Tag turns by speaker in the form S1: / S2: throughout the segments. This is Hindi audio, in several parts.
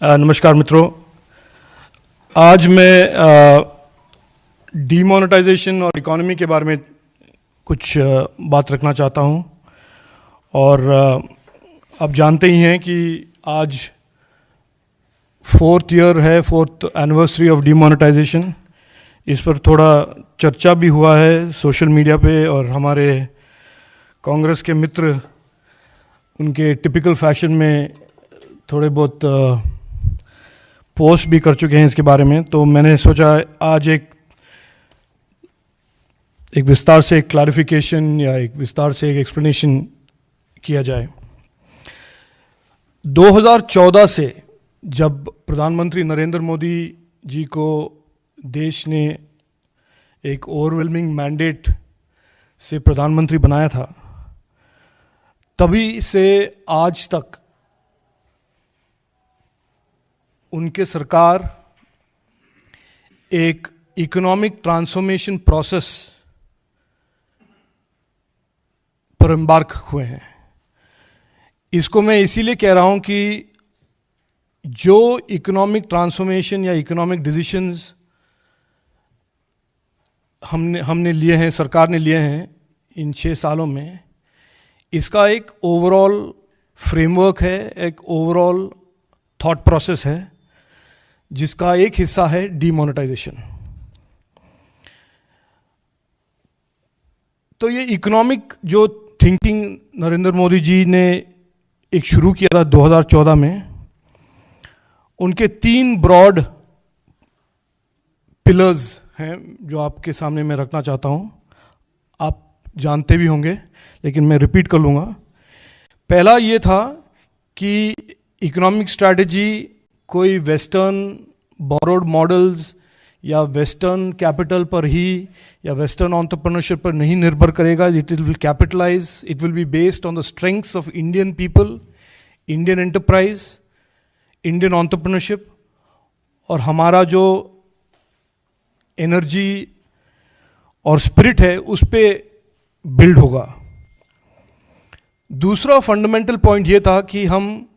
S1: नमस्कार मित्रों। आज मैं डीमोनेटाइजेशन और इकोनॉमी के बारे में कुछ बात रखना चाहता हूं। और आप जानते ही हैं कि आज फोर्थ एनिवर्सरी ऑफ डीमोनेटाइजेशन। इस पर थोड़ा चर्चा भी हुआ है सोशल मीडिया पे, और हमारे कांग्रेस के मित्र उनके टिपिकल फैशन में थोड़े बहुत पोस्ट भी कर चुके हैं इसके बारे में। तो मैंने सोचा आज एक विस्तार से एक क्लैरिफिकेशन या एक विस्तार से एक एक्सप्लेनेशन किया जाए। 2014 से जब प्रधानमंत्री नरेंद्र मोदी जी को देश ने एक ओवरवेलमिंग मैंडेट से प्रधानमंत्री बनाया था, तभी से आज तक उनके सरकार एक इकोनॉमिक ट्रांसफॉर्मेशन प्रोसेस पर एम्बार्क हुए हैं। इसको मैं इसीलिए कह रहा हूं कि जो इकोनॉमिक ट्रांसफॉर्मेशन या इकोनॉमिक डिसीजंस हमने लिए हैं, सरकार ने लिए हैं इन 6 सालों में, इसका एक ओवरऑल फ्रेमवर्क है, एक ओवरऑल थॉट प्रोसेस है, जिसका एक हिस्सा है डीमोनेटाइजेशन। तो ये इकोनॉमिक जो थिंकिंग नरेंद्र मोदी जी ने एक शुरू किया था 2014 में, उनके 3 ब्रॉड पिलर्स हैं जो आपके सामने मैं रखना चाहता हूं। आप जानते भी होंगे, लेकिन मैं रिपीट कर लूँगा। पहला ये था कि इकोनॉमिक स्ट्रैटेजी कोई वेस्टर्न बोरोड मॉडल्स या वेस्टर्न कैपिटल पर ही या वेस्टर्न एंटरप्रेन्योरशिप पर नहीं निर्भर करेगा। It will capitalise, it will be based on the strengths of Indian people, Indian enterprise, Indian entrepreneurship, और हमारा जो एनर्जी और स्पिरिट है उस पे बिल्ड होगा। दूसरा फंडामेंटल पॉइंट ये था कि हम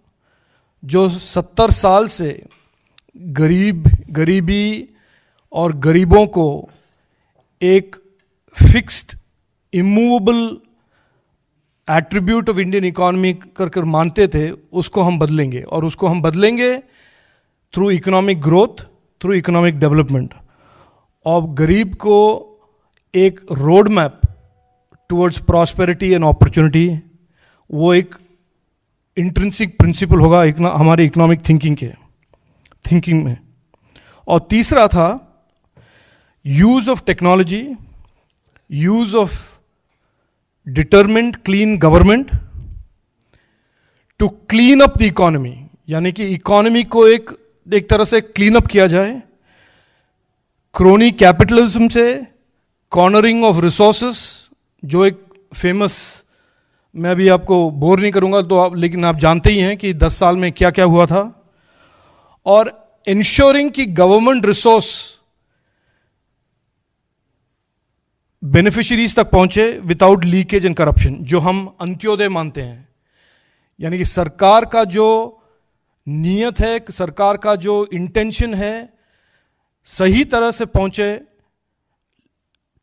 S1: जो 70 साल से गरीबी और गरीबों को एक fixed immovable attribute of Indian economy कर मानते थे, उसको हम बदलेंगे, और उसको हम बदलेंगे through economic growth, through economic development. और गरीब को एक road map towards prosperity and opportunity, वो एक इंट्रिंसिक प्रिंसिपल होगा हमारी इकोनॉमिक थिंकिंग में। और तीसरा था use of technology, use of determined clean government to clean up the economy, यानी कि इकोनॉमी को एक तरह से क्लीन अप किया जाए। क्रोनी कैपिटलिज्म से कॉर्नरिंग ऑफ रिसोर्सेस, जो एक फेमस, मैं भी आपको बोर नहीं करूंगा तो लेकिन आप जानते ही हैं कि 10 साल में क्या क्या हुआ था। और इंश्योरिंग कि गवर्नमेंट रिसोर्स बेनिफिशियरीज तक पहुंचे विदाउट लीकेज एंड करप्शन, जो हम अंत्योदय मानते हैं। यानी कि सरकार का जो नीयत है, सरकार का जो इंटेंशन है, सही तरह से पहुंचे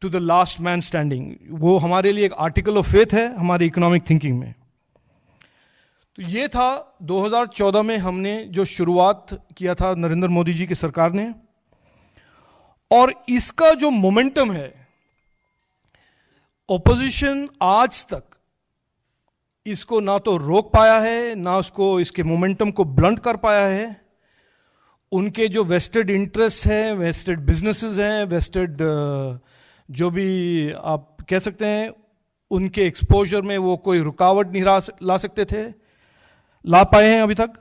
S1: to the last man standing. वो हमारे लिए एक आर्टिकल ऑफ फेथ है हमारी इकोनॉमिक थिंकिंग में। तो ये था 2014 में हमने जो शुरुआत किया था नरेंद्र मोदी जी की सरकार ने। और इसका जो मोमेंटम है, ऑपोजिशन आज तक इसको ना तो रोक पाया है, ना उसको इसके मोमेंटम को ब्लंट कर पाया है। उनके जो वेस्टेड इंटरेस्ट हैं, वेस्टेड बिजनेसेस हैं, वेस्टेड जो भी आप कह सकते हैं, उनके एक्सपोजर में वो कोई रुकावट नहीं ला सकते थे, ला पाए हैं अभी तक।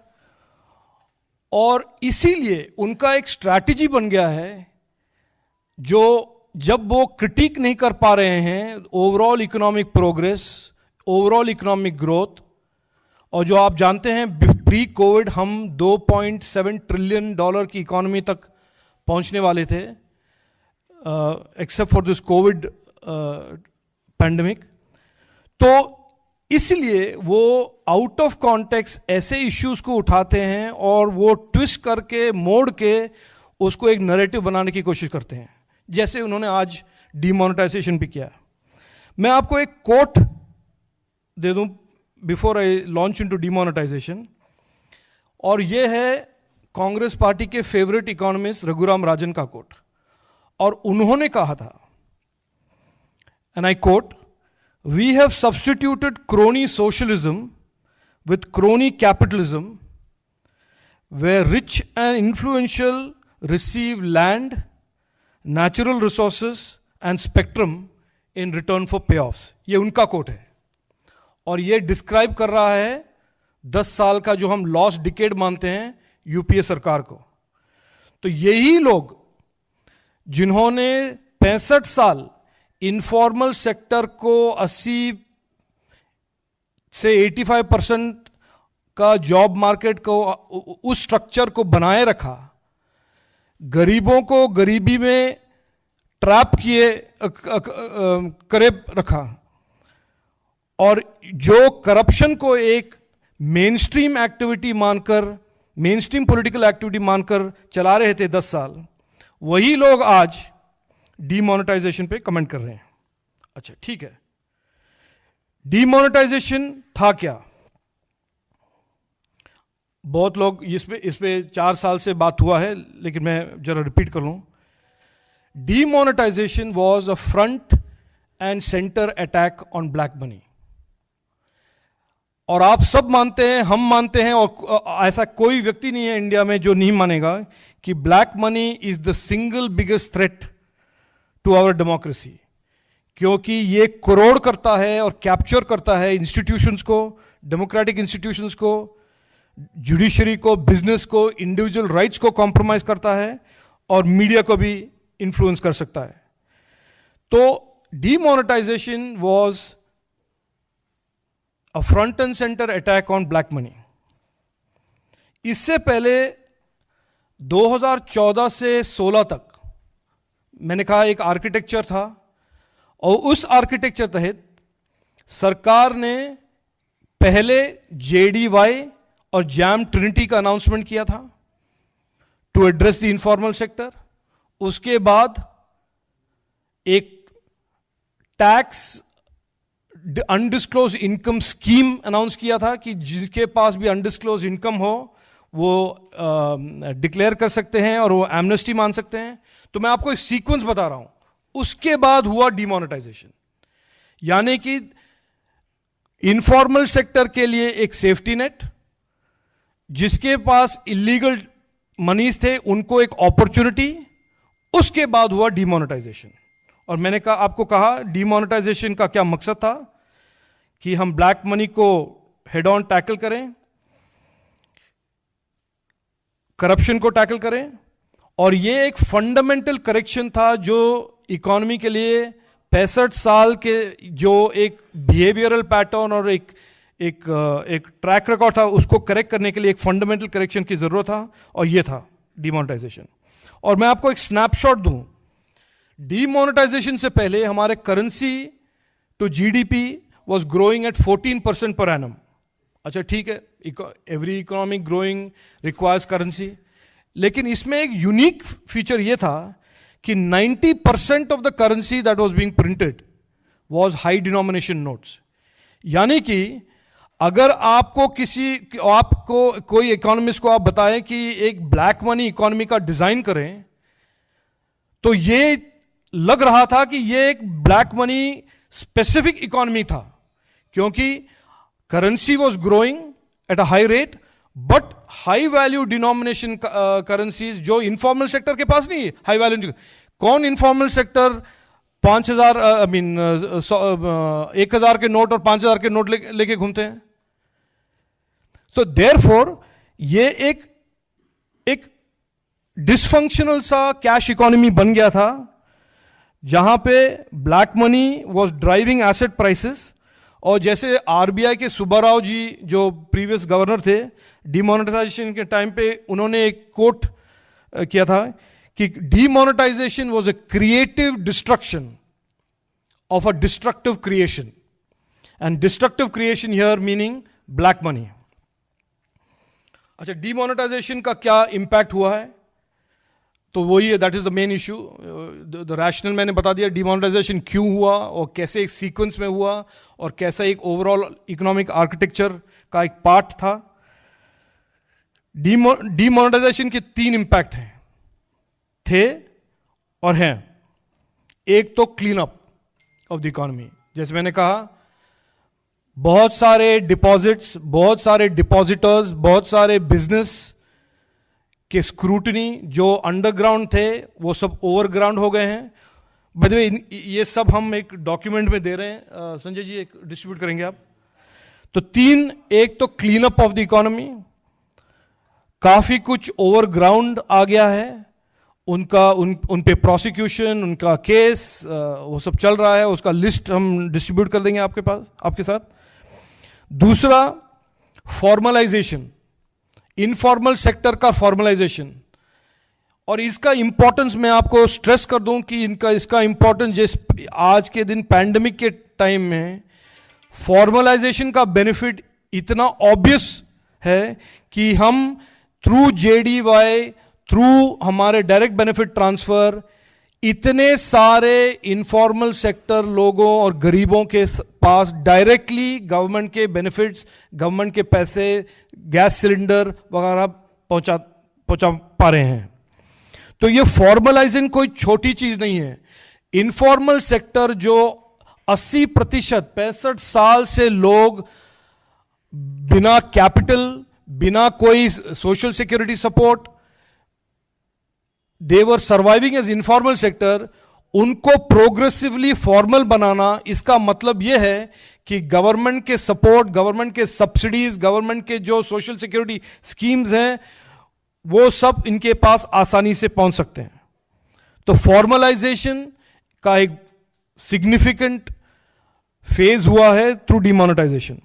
S1: और इसीलिए उनका एक स्ट्रैटेजी बन गया है, जो जब वो क्रिटिक नहीं कर पा रहे हैं overall economic progress, overall economic growth, और जो आप जानते हैं प्री कोविड हम $2.7 ट्रिलियन की इकोनॉमी तक पहुंचने वाले थे, except for this Covid pandemic. तो इसलिए वो आउट ऑफ कॉन्टेक्स्ट ऐसे इश्यूज को उठाते हैं और वो ट्विस्ट करके मोड़ के उसको एक नैरेटिव बनाने की कोशिश करते हैं, जैसे उन्होंने आज डीमोनेटाइजेशन भी किया। मैं आपको एक कोट दे दूं before I launch into demonetization, और ये है कांग्रेस पार्टी के फेवरेट इकोनॉमिस्ट रघुराम राजन का कोट। और उन्होंने कहा था, and I quote, we have substituted crony socialism with crony capitalism, where rich and influential receive land, natural resources and spectrum in return for payoffs. ये उनका कोट है और ये डिस्क्राइब कर रहा है 10 साल का जो हम लॉस्ट डिकेड मानते हैं यूपीए सरकार को। तो यही लोग जिन्होंने 65 साल इनफॉर्मल सेक्टर को 80 से 85% का जॉब मार्केट को, उस स्ट्रक्चर को बनाए रखा, गरीबों को गरीबी में ट्रैप किए करे रखा, और जो करप्शन को एक मेन स्ट्रीम एक्टिविटी मानकर, मेन स्ट्रीम पॉलिटिकल एक्टिविटी मानकर चला रहे थे 10 साल, वही लोग आज डीमोनेटाइजेशन पे कमेंट कर रहे हैं। अच्छा ठीक है, डीमोनेटाइजेशन था क्या? बहुत लोग इस पे 4 साल से बात हुआ है, लेकिन मैं जरा रिपीट कर लूं। Demonetisation was a front and centre attack on black money. और आप सब मानते हैं, हम मानते हैं, और ऐसा कोई व्यक्ति नहीं है इंडिया में जो नहीं मानेगा कि black money is the single biggest threat to our democracy, क्योंकि ये करोड़ करता है और कैप्चर करता है इंस्टीट्यूशंस को, डेमोक्रेटिक इंस्टीट्यूशंस को, जुडिशरी को, बिजनेस को, इंडिविजुअल राइट्स को कॉम्प्रोमाइज करता है और मीडिया को भी इन्फ्लुएंस कर सकता है। तो demonetisation was a front and centre attack on black money. इससे पहले 2014 से 16 तक मैंने कहा एक आर्किटेक्चर था, और उस आर्किटेक्चर तहत सरकार ने पहले जेडीवाई और जैम ट्रिनिटी का अनाउंसमेंट किया था to address the informal sector. उसके बाद एक tax undisclosed income scheme announce किया था कि जिसके पास भी अनडिस्क्लोज इनकम हो वो डिक्लेयर कर सकते हैं और वो एमनेस्टी मान सकते हैं। तो मैं आपको एक सीक्वेंस बता रहा हूं। उसके बाद हुआ डीमोनेटाइजेशन, यानी कि इनफॉर्मल सेक्टर के लिए एक सेफ्टी नेट, जिसके पास इलीगल मनीज थे उनको एक अपॉर्चुनिटी। उसके बाद हुआ डीमोनेटाइजेशन। और मैंने आपको कहा डीमोनेटाइजेशन का क्या मकसद था, कि हम ब्लैक मनी को हेड ऑन टैकल करें, करप्शन को टैकल करें, और यह एक फंडामेंटल करेक्शन था जो इकोनॉमी के लिए 65 साल के जो एक बिहेवियरल पैटर्न और एक ट्रैक रिकॉर्ड था उसको करेक्ट करने के लिए एक फंडामेंटल करेक्शन की जरूरत था, और यह था डीमोनेटाइजेशन। और मैं आपको एक स्नैपशॉट दूं, डीमोनेटाइजेशन से पहले हमारे currency to GDP was growing at 14% per annum. अच्छा ठीक है, every economic growing requires currency, लेकिन इसमें एक यूनिक फीचर यह था कि 90% of the currency that was being printed was high denomination notes. यानी कि अगर आपको कोई इकोनॉमिस्ट को आप बताएं कि एक ब्लैक मनी इकोनॉमी का डिजाइन करें, तो ये लग रहा था कि ये एक ब्लैक मनी स्पेसिफिक इकोनॉमी था, क्योंकि currency was growing at a high rate, but high value denomination currencies जो इनफॉर्मल सेक्टर के पास नहीं है, हाई वैल्यू। कौन इनफॉर्मल सेक्टर 5000 1000 के नोट और 5000 के नोट लेके घूमते हैं? तो देयरफॉर ये एक डिसफंक्शनल सा कैश इकोनॉमी बन गया था, जहां पे black money was driving asset prices. और जैसे आरबीआई के सुब्बाराव जी जो प्रीवियस गवर्नर थे, डीमोनेटाइजेशन के टाइम पे उन्होंने एक कोट किया था कि demonetisation was a creative destruction of a destructive creation. And destructive creation here meaning black money. अच्छा, डीमोनेटाइजेशन का क्या इंपैक्ट हुआ है? तो वही है, that is the main issue. The rational मैंने बता दिया, डीमोनेटाइजेशन क्यों हुआ और कैसे एक सीक्वेंस में हुआ और कैसा एक ओवरऑल इकोनॉमिक आर्किटेक्चर का एक पार्ट था। डीमोनेटाइजेशन के 3 इंपैक्ट हैं, थे और हैं। एक तो clean up of the economy, जैसे मैंने कहा, बहुत सारे डिपॉजिट्स, बहुत सारे डिपॉजिटर्स, बहुत सारे बिजनेस के स्क्रूटनी जो अंडरग्राउंड थे वो सब ओवरग्राउंड हो गए हैं। बाय द वे, ये सब हम एक डॉक्यूमेंट में दे रहे हैं, संजय जी एक डिस्ट्रीब्यूट करेंगे आप। तो 3, एक तो clean up of the economy, काफी कुछ ओवरग्राउंड आ गया है, उन पे प्रोसिक्यूशन, उनका केस वो सब चल रहा है, उसका लिस्ट हम डिस्ट्रीब्यूट कर देंगे आपके पास, आपके साथ। दूसरा, फॉर्मलाइजेशन, इनफॉर्मल सेक्टर का फॉर्मलाइजेशन, और इसका इंपॉर्टेंस मैं आपको स्ट्रेस कर दूं कि इसका इंपॉर्टेंस जिस आज के दिन पैंडेमिक के टाइम में फॉर्मलाइजेशन का बेनिफिट इतना ऑब्वियस है कि हम थ्रू जेडीवाई, थ्रू हमारे डायरेक्ट बेनिफिट ट्रांसफर, इतने सारे इनफॉर्मल सेक्टर लोगों और गरीबों के पास डायरेक्टली गवर्नमेंट के बेनिफिट्स, गवर्नमेंट के पैसे, गैस सिलेंडर वगैरह पहुंचा पा रहे हैं। तो ये फॉर्मलाइजेशन कोई छोटी चीज नहीं है। इनफॉर्मल सेक्टर जो 80%, 65 साल से लोग बिना कैपिटल, बिना कोई सोशल सिक्योरिटी सपोर्ट, दे वर सर्वाइविंग एज इनफॉर्मल सेक्टर, उनको प्रोग्रेसिवली फॉर्मल बनाना, इसका मतलब यह है कि गवर्नमेंट के सपोर्ट, गवर्नमेंट के सब्सिडीज, गवर्नमेंट के जो सोशल सिक्योरिटी स्कीम्स हैं, वो सब इनके पास आसानी से पहुंच सकते हैं। तो फॉर्मलाइजेशन का एक सिग्निफिकेंट फेज हुआ है थ्रू डिमोनेटाइजेशन।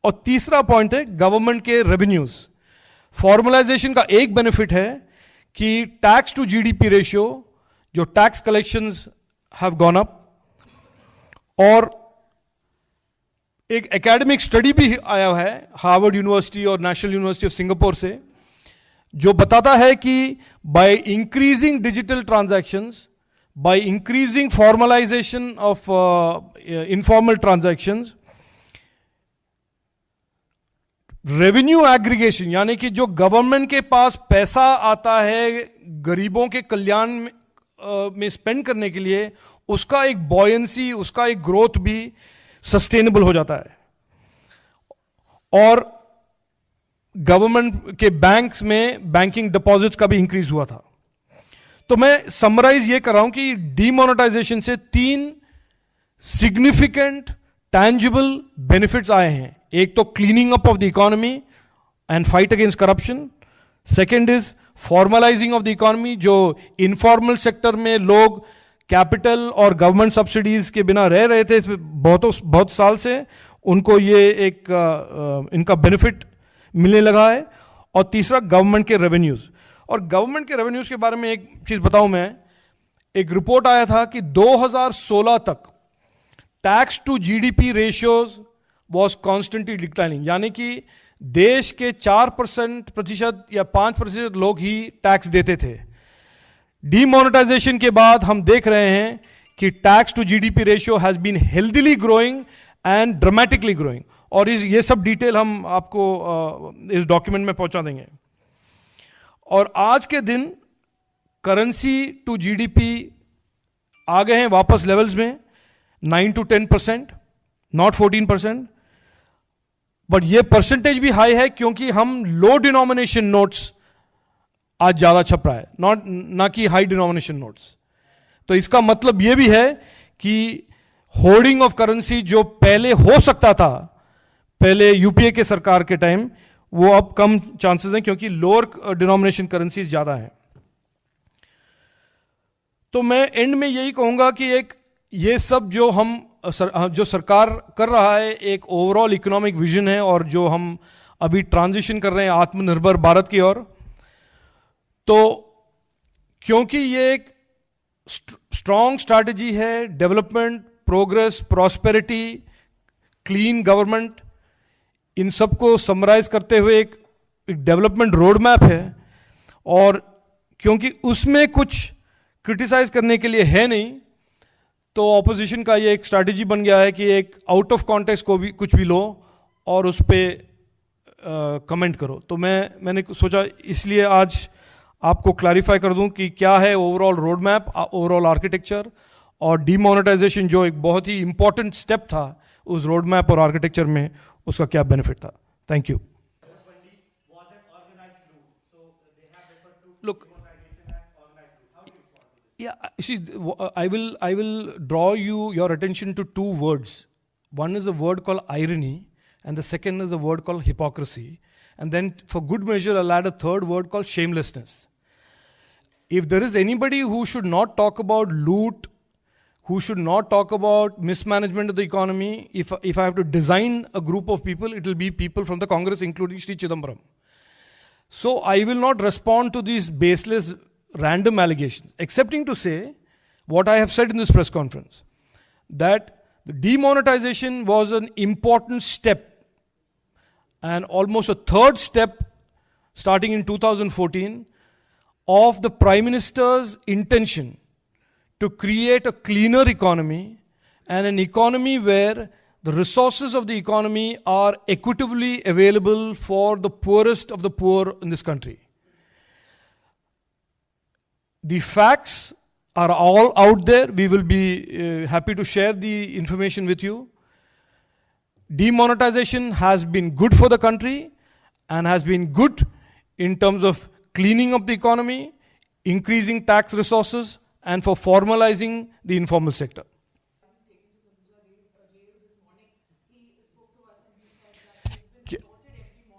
S1: और तीसरा पॉइंट है गवर्नमेंट के रेवेन्यूज। फॉर्मलाइजेशन का एक बेनिफिट है कि टैक्स टू जीडीपी रेशियो, जो tax collections have gone up, और एक एकेडमिक स्टडी भी आया है हार्वर्ड यूनिवर्सिटी और नेशनल यूनिवर्सिटी ऑफ सिंगापुर से, जो बताता है कि by increasing digital transactions, by increasing formalisation of informal transactions, revenue aggregation, यानी कि जो गवर्नमेंट के पास पैसा आता है गरीबों के कल्याण में स्पेंड करने के लिए, उसका एक बॉयंसी, उसका एक ग्रोथ भी सस्टेनेबल हो जाता है। और गवर्नमेंट के बैंक्स में बैंकिंग डिपॉजिट्स का भी इंक्रीज हुआ था। तो मैं समराइज ये कर रहा हूं कि डीमोनेटाइजेशन से 3 सिग्निफिकेंट टैंजिबल बेनिफिट्स आए हैं। एक तो cleaning up of the economy and fight against corruption. Second is formalizing of the economy, जो इनफॉर्मल सेक्टर में लोग कैपिटल और गवर्नमेंट सब्सिडीज के बिना रह रहे थे बहुत साल से, उनको ये एक इनका बेनिफिट मिलने लगा है। और तीसरा, गवर्नमेंट के रेवेन्यूज। और गवर्नमेंट के रेवेन्यूज के बारे में एक चीज बताऊं मैं, एक रिपोर्ट आया था कि 2016 तक tax to GDP ratios was constantly declining, यानी कि देश के 4% या 5% लोग ही टैक्स देते थे। डीमोनेटाइजेशन के बाद हम देख रहे हैं कि tax to GDP ratio has been healthily growing and dramatically growing. और ये सब डिटेल हम आपको इस डॉक्यूमेंट में पहुंचा देंगे। और आज के दिन करेंसी टू जीडीपी आ गए हैं वापस लेवल्स में 9 to 10%, नॉट 14%। बट ये परसेंटेज भी हाई है क्योंकि हम लो डिनोमिनेशन नोट्स आज ज्यादा छप रहा है, ना कि हाई डिनोमिनेशन नोट्स। तो इसका मतलब यह भी है कि होर्डिंग ऑफ करेंसी जो पहले हो सकता था, पहले यूपीए के सरकार के टाइम, वो अब कम चांसेस हैं क्योंकि लोअर डिनोमिनेशन करेंसी ज्यादा है। तो मैं एंड में यही कहूंगा कि एक ये सब जो सरकार कर रहा है एक ओवरऑल इकोनॉमिक विजन है, और जो हम अभी ट्रांजिशन कर रहे हैं आत्मनिर्भर भारत की ओर, तो क्योंकि ये एक स्ट्रॉन्ग स्ट्रैटेजी है development, progress, prosperity, clean government, इन सबको समराइज करते हुए एक डेवलपमेंट रोड मैप है। और क्योंकि उसमें कुछ क्रिटिसाइज करने के लिए है नहीं, तो ऑपोजिशन का ये एक स्ट्रैटेजी बन गया है कि एक आउट ऑफ कॉन्टेक्स्ट को भी कुछ भी लो और उस पर कमेंट करो। तो मैंने सोचा इसलिए आज आपको क्लैरिफाई कर दूं कि क्या है overall road map, overall architecture, और डीमोनेटाइजेशन जो एक बहुत ही इंपॉर्टेंट स्टेप था उस रोड मैप और आर्किटेक्चर में, उसका क्या बेनिफिट था। Thank you. Look, yeah, see, I will draw your attention to two words. One is a word called irony, and the second is a word called hypocrisy. And then, for good measure, I'll add a third word called shamelessness. If there is anybody who should not talk about loot, who should not talk about mismanagement of the economy, if I have to design a group of people, it will be people from the Congress, including Sri Chidambaram. So I will not respond to these baseless, random allegations, excepting to say what I have said in this press conference, that the demonetization was an important step, and almost a third step starting in 2014 of the Prime Minister's intention to create a cleaner economy, and an economy where the resources of the economy are equitably available for the poorest of the poor in this country. The facts are all out there. We will be happy to share the information with you. Demonetization has been good for the country and has been good in terms of cleaning up the economy, increasing tax resources, and for formalizing the informal sector.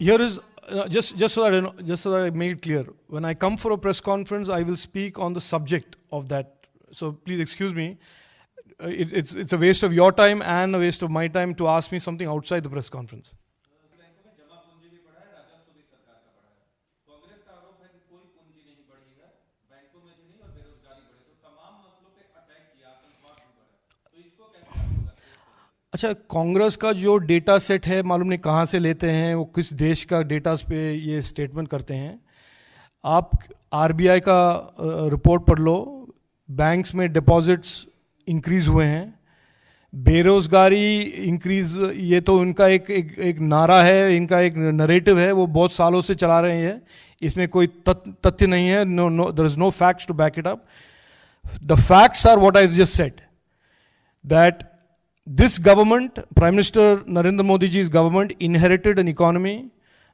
S1: Here is just so that I make it clear. When I come for a press conference, I will speak on the subject of that. So please excuse me. It's a waste of your time and a waste of my time to ask me something outside the press conference. अच्छा, कांग्रेस का जो डेटा सेट है, मालूम नहीं कहाँ से लेते हैं, वो किस देश का डेटा पे ये स्टेटमेंट करते हैं। आप आरबीआई का रिपोर्ट पढ़ लो, बैंक्स में डिपॉजिट्स इंक्रीज हुए हैं, बेरोजगारी इंक्रीज, ये तो इनका एक नारा है, इनका एक नरेटिव है, वो बहुत सालों से चला रहे हैं, इसमें कोई तथ्य नहीं है, there is no facts to back it up. The facts are what I just said, that this government, Prime Minister Narendra Modi ji's government, inherited an economy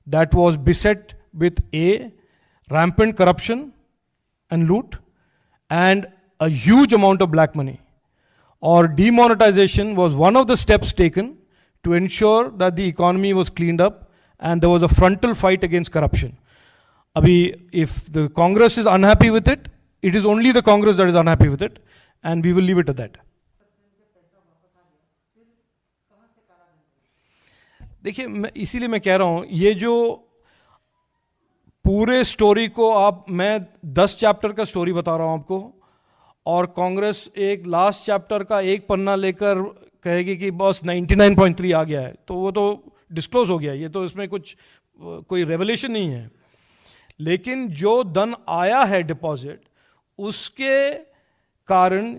S1: that was beset with rampant corruption and loot, and a huge amount of black money. Or demonetization was one of the steps taken to ensure that the economy was cleaned up and there was a frontal fight against corruption. Abhi, if the Congress is unhappy with it, it is only the Congress that is unhappy with it, and we will leave it at that. देखिए, इसीलिए मैं कह रहा हूं, ये जो पूरे स्टोरी को मैं 10 चैप्टर का स्टोरी बता रहा हूं आपको, और कांग्रेस एक लास्ट चैप्टर का एक पन्ना लेकर कहेगी कि बस 99.3 आ गया है, तो वो तो डिस्क्लोज हो गया, ये तो इसमें कोई रेवलेशन नहीं है। लेकिन जो धन आया है डिपॉजिट, उसके कारण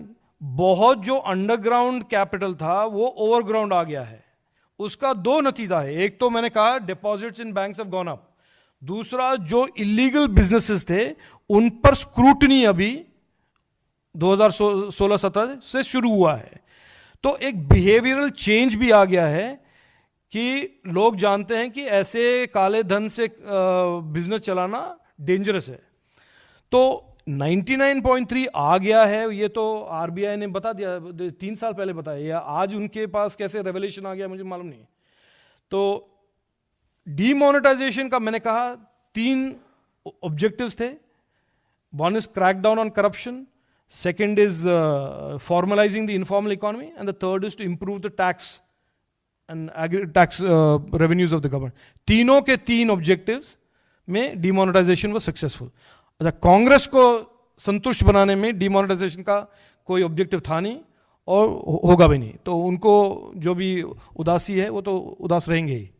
S1: बहुत जो अंडरग्राउंड कैपिटल था वो ओवरग्राउंड आ गया है। उसका दो नतीजा है, एक तो मैंने कहा deposits in banks have gone up, दूसरा जो इलीगल बिजनेसेस थे उन पर स्क्रूटनी अभी 2016-17 से शुरू हुआ है। तो एक बिहेवियरल चेंज भी आ गया है कि लोग जानते हैं कि ऐसे काले धन से बिजनेस चलाना डेंजरस है। तो 99.3 आ गया है, ये तो आरबीआई ने बता दिया, 3 साल पहले बताया, या आज उनके पास कैसे रेवलेशन आ गया मुझे मालूम नहीं। तो डीमोनेटाइजेशन का मैंने कहा 3 ऑब्जेक्टिव्स थे। One is crack down on corruption, second is formalizing the informal economy, and the third is to improve the tax and tax revenues of the government. तीनों के 3 ऑब्जेक्टिव्स में डीमोनेटाइजेशन वाज सक्सेसफुल। अच्छा, कांग्रेस को संतुष्ट बनाने में डीमोनेटाइजेशन का कोई ऑब्जेक्टिव था नहीं, और होगा भी नहीं। तो उनको जो भी उदासी है वो तो उदास रहेंगे ही।